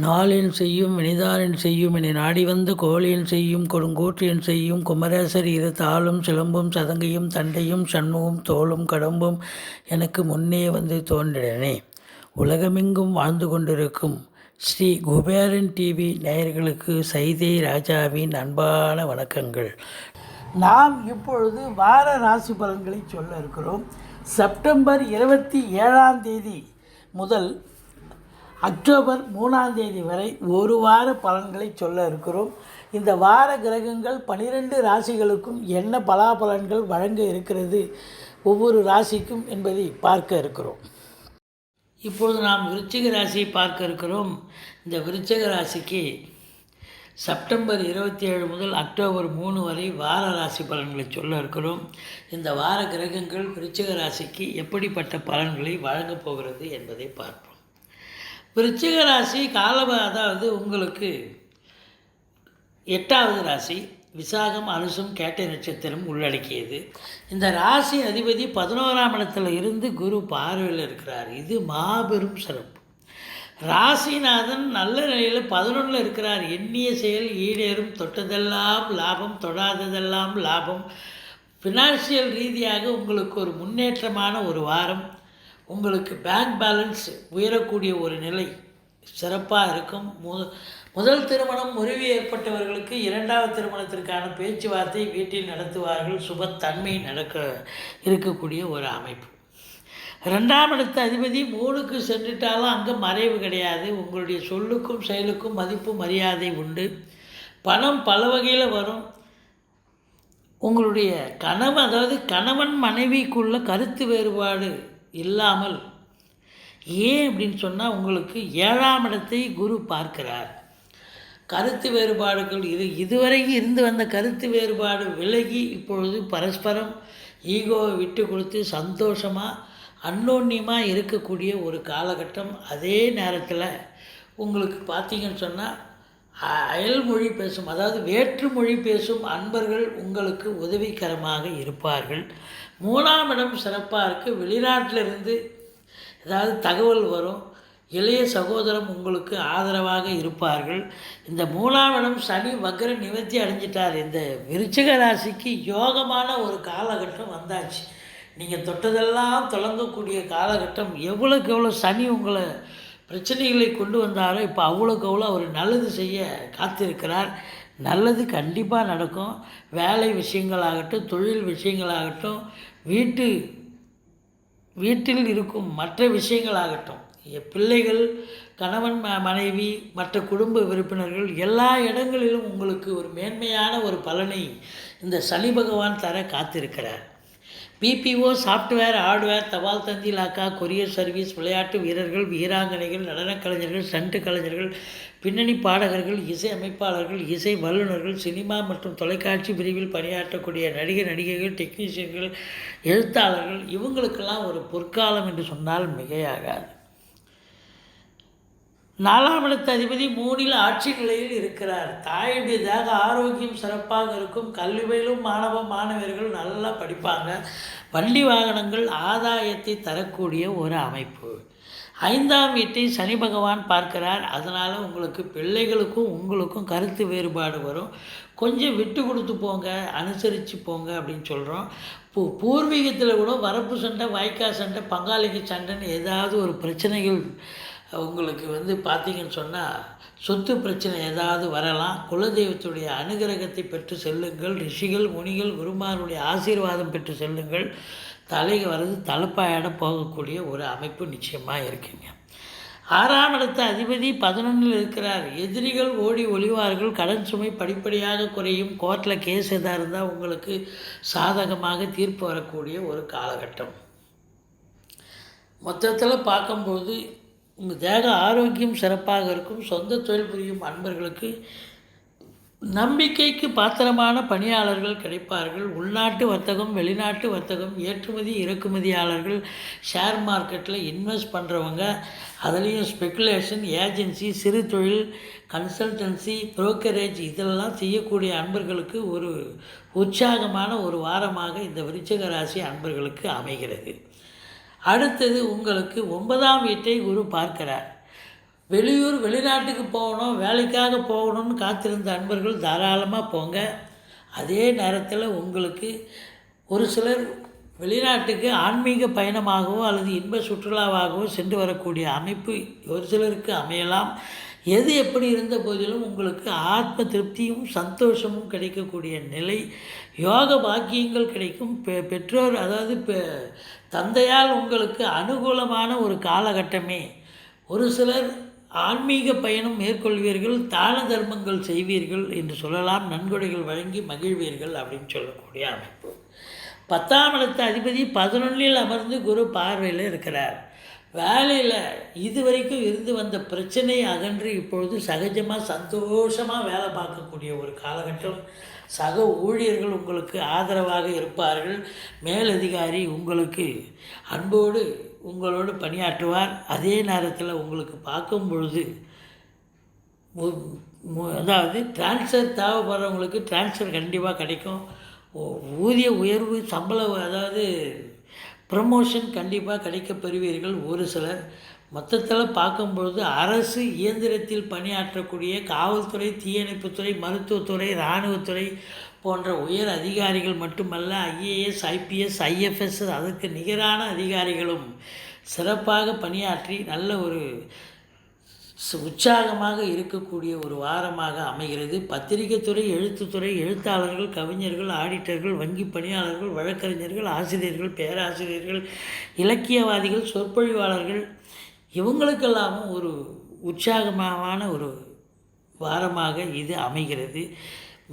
நாளென் செய்யும் வினிதானென் செய்யும் என நாடி வந்து கோளென் செய்யும் கொடுங்கோற்றென் செய்யும் குமரேசர் இரு தாளும் சிலம்பும் சதங்கையும் தண்டையும் சண்முகம் தோளும் கடம்பும் எனக்கு முன்னே வந்து தோன்றினே. உலகமெங்கும் வாழ்ந்து கொண்டிருக்கும் ஸ்ரீ குபேரன் டிவி நேயர்களுக்கு சைதை ராஜாவின் அன்பான வணக்கங்கள். நாம் இப்பொழுது வார ராசி பலன்களை சொல்ல இருக்கிறோம். செப்டம்பர் 27 முதல் அக்டோபர் 3 வரை ஒரு வார பலன்களை சொல்ல இருக்கிறோம். இந்த வார கிரகங்கள் 12 ராசிகளுக்கும் என்ன பலாபலன்கள் வழங்க இருக்கிறது ஒவ்வொரு ராசிக்கும் என்பதை பார்க்க இருக்கிறோம். இப்பொழுது நாம் விருச்சிக ராசியை பார்க்க இருக்கிறோம். இந்த விருச்சிக ராசிக்கு செப்டம்பர் 27 முதல் அக்டோபர் 3 வரை வார ராசி பலன்களை சொல்ல இருக்கிறோம். இந்த வார கிரகங்கள் விருச்சிக ராசிக்கு எப்படிப்பட்ட பலன்களை வழங்கப் போகிறது என்பதை பார்ப்போம். விருச்சிக ராசி அதாவது உங்களுக்கு 8வது ராசி, விசாகம் அனுசம் கேட்டை நட்சத்திரம் உள்ளடக்கியது. இந்த ராசி அதிபதி 11ஆம் இடத்துல இருந்து குரு பார்வையில் இருக்கிறார். இது மாபெரும் சிறப்பு. ராசிநாதன் நல்ல நிலையில் 11 இருக்கிறார். எண்ணிய செயல் ஈடேறும், தொட்டதெல்லாம் லாபம், தொடாததெல்லாம் லாபம். ஃபினான்ஷியல் ரீதியாக உங்களுக்கு ஒரு முன்னேற்றமான ஒரு வாரம். உங்களுக்கு பேங்க் பேலன்ஸ் உயரக்கூடிய ஒரு நிலை சிறப்பாக இருக்கும். முதல் திருமணம் முறிவு ஏற்பட்டவர்களுக்கு 2வது திருமணத்திற்கான பேச்சுவார்த்தை வீட்டில் நடத்துவார்கள். சுபத்தன்மை இருக்கக்கூடிய ஒரு அமைப்பு. 2ஆம் இடத்து அதிபதி 3க்கு சென்றுட்டாலும் அங்கே மறைவு கிடையாது. உங்களுடைய சொல்லுக்கும் செயலுக்கும் மதிப்பு மரியாதை உண்டு. பணம் பல வகையில் வரும். உங்களுடைய அதாவது கணவன் மனைவிக்குள்ள கருத்து வேறுபாடு இல்லாமல், ஏன் அப்படின்னு சொன்னால் உங்களுக்கு 7ஆம் இடத்தை குரு பார்க்கிறார். கருத்து வேறுபாடுகள் இதுவரைக்கும் இருந்து வந்த கருத்து வேறுபாடு விலகி இப்பொழுது பரஸ்பரம் ஈகோவை விட்டு கொடுத்து சந்தோஷமாக அன்னோன்யமாக இருக்கக்கூடிய ஒரு காலகட்டம். அதே நேரத்தில் உங்களுக்கு பார்த்தீங்கன்னு சொன்னால் அயல் மொழி பேசும், அதாவது வேற்று மொழி பேசும் அன்பர்கள் உங்களுக்கு உதவிகரமாக இருப்பார்கள். 3ஆம் இடம் சிறப்பாக இருக்குது. வெளிநாட்டிலிருந்து ஏதாவது தகவல் வரும். இளைய சகோதரம் உங்களுக்கு ஆதரவாக இருப்பார்கள். இந்த 3ஆம் இடம் சனி வக்ர நிவர்த்தி அடைஞ்சிட்டார். இந்த விருச்சிக ராசிக்கு யோகமான ஒரு காலகட்டம் வந்தாச்சு. நீங்கள் தொட்டதெல்லாம் தொடங்கக்கூடிய காலகட்டம். எவ்வளோக்கு எவ்வளோ சனி உங்களை பிரச்சனைகளை கொண்டு வந்தாலும் இப்போ அவ்வளோக்கு அவ்வளோ அவர் நல்லது செய்ய காத்திருக்கிறார். நல்லது கண்டிப்பாக நடக்கும். வேலை விஷயங்களாகட்டும், தொழில் விஷயங்களாகட்டும், வீட்டில் இருக்கும் மற்ற விஷயங்களாகட்டும், பிள்ளைகள், கணவன் மனைவி, மற்ற குடும்ப உறுப்பினர்கள் எல்லா இடங்களிலும் உங்களுக்கு ஒரு மேன்மையான ஒரு பலனை இந்த சனி பகவான் தர காத்திருக்கிறார். பிபிஓ, சாஃப்ட்வேர், ஹார்ட்வேர், தபால் தந்தி இலாக்கா, கொரியர் சர்வீஸ், விளையாட்டு வீரர்கள், வீராங்கனைகள், நடனக் கலைஞர்கள், ஸ்டண்ட் கலைஞர்கள், பின்னணி பாடகர்கள், இசை அமைப்பாளர்கள், இசை வல்லுநர்கள், சினிமா மற்றும் தொலைக்காட்சி பிரிவில் பணியாற்றக்கூடிய நடிகைகள், டெக்னீஷியன்கள், எழுத்தாளர்கள், இவங்களுக்கெல்லாம் ஒரு பொற்காலம் என்று சொன்னால் மிகையாகாது. 4ஆம் இடத்து அதிபதி 3ல் ஆட்சி நிலையில் இருக்கிறார். தாயுடைய தேக ஆரோக்கியம் சிறப்பாக இருக்கும். கல்வி பயிலும் மாணவர்கள் நல்லா படிப்பாங்க. வண்டி வாகனங்கள் ஆதாயத்தை தரக்கூடிய ஒரு அமைப்பு. 5ஆம் வீட்டை சனி பகவான் பார்க்கிறார். அதனால் உங்களுக்கு பிள்ளைகளுக்கும் உங்களுக்கும் கருத்து வேறுபாடு வரும். கொஞ்சம் விட்டு கொடுத்து போங்க, அனுசரித்து போங்க அப்படின்னு சொல்கிறோம். பூர்வீகத்தில் கூட வரப்பு சண்டை, வாய்க்கா சண்டை, பங்காளிக்கு சண்டைன்னு ஏதாவது ஒரு பிரச்சனைகள் உங்களுக்கு பார்த்தீங்கன்னு சொன்னால் சொத்து பிரச்சனை ஏதாவது வரலாம். குலதெய்வத்துடைய அனுகிரகத்தை பெற்று செல்லுங்கள். ரிஷிகள், முனிகள், குருமாருடைய ஆசீர்வாதம் பெற்று செல்லுங்கள். தலைக்கு வர்றது தலைப்பாயிட போகக்கூடிய ஒரு அமைப்பு நிச்சயமாக இருக்குங்க. 6ஆம் இடத்து அதிபதி 11ல் இருக்கிறார். எதிரிகள் ஓடி ஒளிவார்கள். கடன் சுமை படிப்படியாக குறையும். கோர்ட்டில் கேஸ் எதாக இருந்தால் உங்களுக்கு சாதகமாக தீர்ப்பு வரக்கூடிய ஒரு காலகட்டம். மொத்தத்தில் பார்க்கும்போது உங்கள் தேக ஆரோக்கியம் சிறப்பாக இருக்கும். சொந்த தொழில் புரியும் அன்பர்களுக்கு நம்பிக்கைக்கு பாத்திரமான பணியாளர்கள் கிடைப்பார்கள். உள்நாட்டு வர்த்தகம், வெளிநாட்டு வர்த்தகம், ஏற்றுமதி இறக்குமதியாளர்கள், ஷேர் மார்க்கெட்டில் இன்வெஸ்ட் பண்ணுறவங்க, அதுலேயும் ஸ்பெக்குலேஷன், ஏஜென்சி, சிறு தொழில், கன்சல்டன்சி, புரோக்கரேஜ் இதெல்லாம் செய்யக்கூடிய அன்பர்களுக்கு ஒரு உற்சாகமான ஒரு வாரமாக இந்த விருச்சிக ராசி அன்பர்களுக்கு அமைகிறது. அடுத்தது உங்களுக்கு 9ஆம் வீட்டை குரு பார்க்கிறார். வெளியூர் வெளிநாட்டுக்கு போகணும், வேலைக்காக போகணும்னு காத்திருந்த அன்பர்கள் தாராளமாக போங்க. அதே நேரத்தில் உங்களுக்கு ஒரு சிலர் வெளிநாட்டுக்கு ஆன்மீக பயணமாகவோ அல்லது இன்ப சுற்றுலாவாகவோ சென்று வரக்கூடிய அமைப்பு ஒரு சிலருக்கு அமையலாம். எது எப்படி இருந்த போதிலும் உங்களுக்கு ஆத்ம திருப்தியும் சந்தோஷமும் கிடைக்கக்கூடிய நிலை, யோக பாக்கியங்கள் கிடைக்கும். பெற்றோர் அதாவது தந்தையால் உங்களுக்கு அனுகூலமான ஒரு காலகட்டமே. ஒரு சிலர் ஆன்மீக பயணம் மேற்கொள்வீர்கள், தான தர்மங்கள் செய்வீர்கள் என்று சொல்லலாம். நன்கொடைகள் வழங்கி மகிழ்வீர்கள் அப்படின்னு சொல்லக்கூடிய அமைப்பு. 10ஆம் இடத்து அதிபதி 11இல் அமர்ந்து குரு பார்வையில் இருக்கிறார். வேலையில் இதுவரைக்கும் இருந்து வந்த பிரச்சனை அகன்று இப்பொழுது சகஜமாக சந்தோஷமாக வேலை பார்க்கக்கூடிய ஒரு காலகட்டம். சக ஊழியர்கள் உங்களுக்கு ஆதரவாக இருப்பார்கள். மேலதிகாரி உங்களுக்கு அன்போடு உங்களோடு பணியாற்றுவார். அதே நேரத்தில் உங்களுக்கு பார்க்கும் பொழுது அதாவது டிரான்ஸ்ஃபர் தேவைப்படுறவங்களுக்கு டிரான்ஸ்ஃபர் கண்டிப்பாக கிடைக்கும். ஊதிய உயர்வு, சம்பளம் அதாவது ப்ரமோஷன் கண்டிப்பாக கிடைக்க பெறுவீர்கள். ஒரு சிலர் மொத்தத்தில் பார்க்கும்பொழுது அரசு இயந்திரத்தில் பணியாற்றக்கூடிய காவல்துறை, தீயணைப்புத்துறை, மருத்துவத்துறை, இராணுவத்துறை போன்ற உயர் அதிகாரிகள் மட்டுமல்ல, ஐஏஎஸ், ஐபிஎஸ், ஐஎஃப்எஸ் அதற்கு நிகரான அதிகாரிகளும் சிறப்பாக பணியாற்றி நல்ல ஒரு உற்சாகமாக இருக்கக்கூடிய ஒரு வாரமாக அமைகிறது. பத்திரிகைத்துறை, எழுத்துத்துறை, எழுத்தாளர்கள், கவிஞர்கள், ஆடிட்டர்கள், வங்கி பணியாளர்கள், வழக்கறிஞர்கள், ஆசிரியர்கள், பேராசிரியர்கள், இலக்கியவாதிகள், சொற்பொழிவாளர்கள் இவங்களுக்கெல்லாமும் ஒரு உற்சாகமான ஒரு வாரமாக இது அமைகிறது.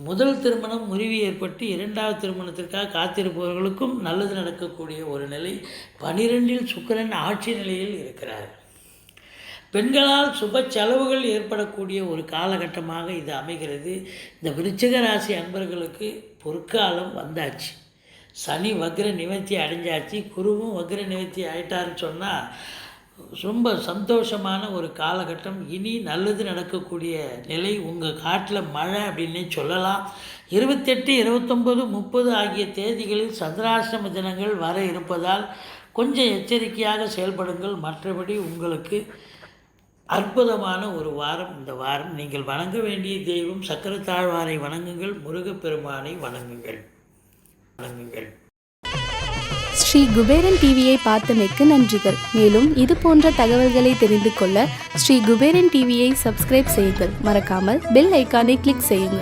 முதல் திருமணம் முறிவு ஏற்பட்டு 2வது திருமணத்திற்காக காத்திருப்பவர்களுக்கும் நல்லது நடக்கக்கூடிய ஒரு நிலை. 12இல் சுக்கிரன் ஆட்சி நிலையில் இருக்கிறார். பெண்களால் சுப செலவுகள் ஏற்படக்கூடிய ஒரு காலகட்டமாக இது அமைகிறது. இந்த விருச்சிக ராசி அன்பர்களுக்கு பொற்காலம் வந்தாச்சு. சனி வக்ர நிவர்த்தி அடைஞ்சாச்சு. குருவும் வக்ர நிவர்த்தி ஆயிட்டாருன்னு சொன்னால் ரொம்ப சந்தோஷமான ஒரு காலகட்டம். இனி நல்லது நடக்கக்கூடிய நிலை. உங்கள் காட்டில் மழை அப்படின்னே சொல்லலாம். 28, 29, 30 ஆகிய தேதிகளில் சந்திராஷ்டம தினங்கள் வர இருப்பதால் கொஞ்சம் எச்சரிக்கையாக செயல்படுங்கள். மற்றபடி உங்களுக்கு அற்புதமான ஒரு வாரம் இந்த வாரம். நீங்கள் வணங்க வேண்டிய தெய்வம் சக்கரத்தாழ்வாரை வணங்குங்கள். முருகப்பெருமானை வணங்குங்கள். ஸ்ரீ குபேரன் டிவியை பார்த்தமைக்கு நன்றிகள். மேலும் இது போன்ற தகவல்களை தெரிந்து கொள்ள ஸ்ரீ குபேரன் டிவியை சப்ஸ்கிரைப் செய்யுங்கள். மறக்காமல் பெல் ஐக்கானை கிளிக் செய்யுங்கள்.